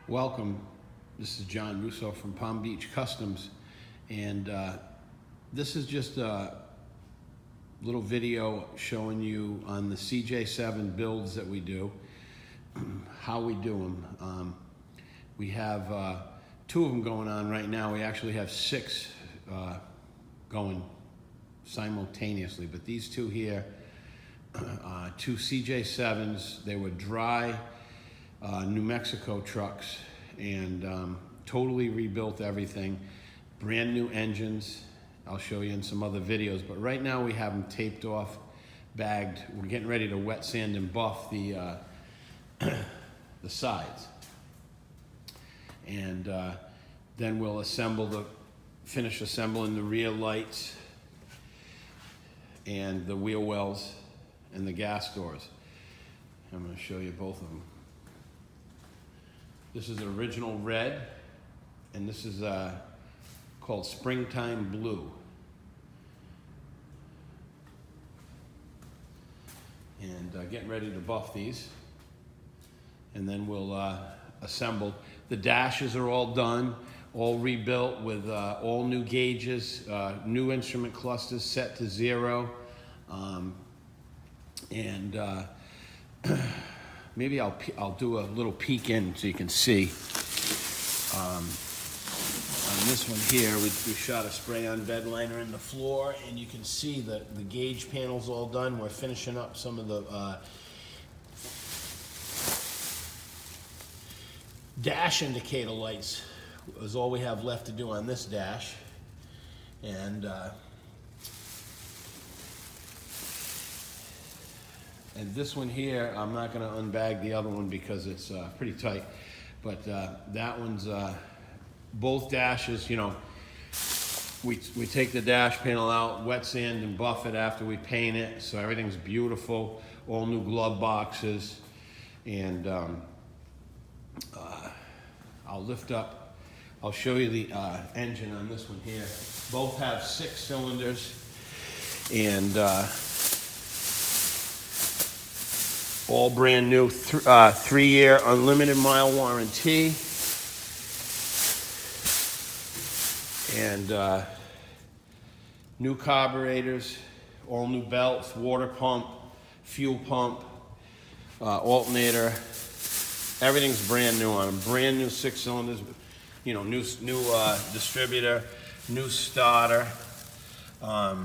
Welcome. This is John Russo from Palm Beach Customs, and this is just a little video showing you on the CJ-7 builds that we do, how we do them. We have 2 of them going on right now. We actually have 6 going simultaneously, but these 2 here, 2 CJ-7s, they were dry New Mexico trucks, and totally rebuilt everything. Brand new engines. I'll show you in some other videos, but right now we have them taped off, bagged. We're getting ready to wet sand and buff the the sides, and then we'll finish assembling the rear lights and the wheel wells and the gas doors. I'm going to show you both of them. This is original red, and this is called Springtime Blue. And getting ready to buff these, and then we'll assemble. The dashes are all done, all rebuilt with all new gauges, new instrument clusters set to 0, and maybe I'll do a little peek in so you can see. On this one here, we shot a spray-on bed liner in the floor, and you can see that the gauge panel's all done. We're finishing up some of the dash indicator lights is all we have left to do on this dash. And this one here, I'm not going to unbag the other one because it's pretty tight. But that one's, both dashes, you know, we take the dash panel out, wet sand and buff it after we paint it, so everything's beautiful. All new glove boxes. And I'll lift up, I'll show you the engine on this one here. Both have 6 cylinders, and all brand new, 3-year unlimited mile warranty, and new carburetors, all new belts, water pump, fuel pump, alternator. Everything's brand new on them. Brand new 6 cylinders, you know, new distributor, new starter, all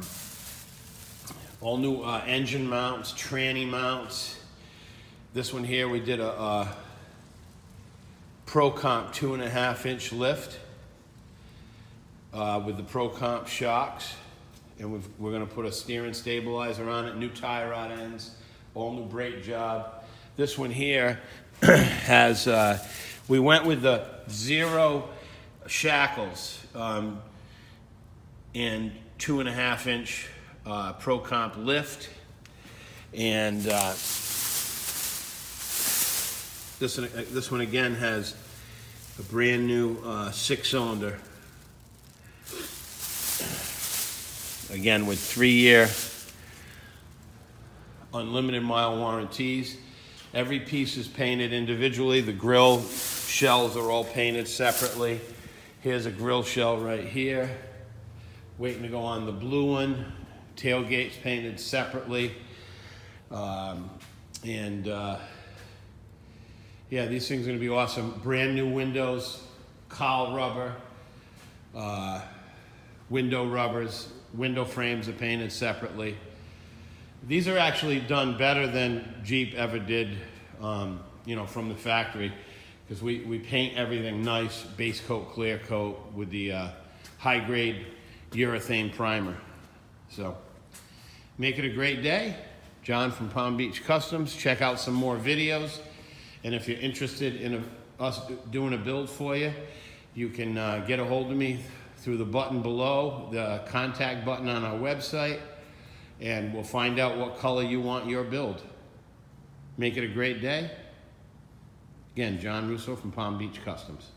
new engine mounts, tranny mounts. This one here, we did a Pro Comp 2.5-inch lift with the Pro Comp shocks, and we're going to put a steering stabilizer on it, new tie rod ends, all new brake job. This one here has, we went with the 0 shackles and 2.5-inch Pro Comp lift, and this one again has a brand new 6-cylinder, again with 3-year unlimited mile warranties. Every piece is painted individually. The grill shells are all painted separately. Here's a grill shell right here, waiting to go on the blue one. Tailgate's painted separately, yeah, these things are going to be awesome. Brand new windows, cowl rubber, window rubbers, window frames are painted separately. These are actually done better than Jeep ever did, you know, from the factory, because we paint everything nice, base coat, clear coat with the high-grade urethane primer. So, make it a great day. John from Palm Beach Customs. Check out some more videos. And if you're interested in us doing a build for you, you can get a hold of me through the button below, the contact button on our website, and we'll find out what color you want your build. Make it a great day. Again, John Russo from Palm Beach Customs.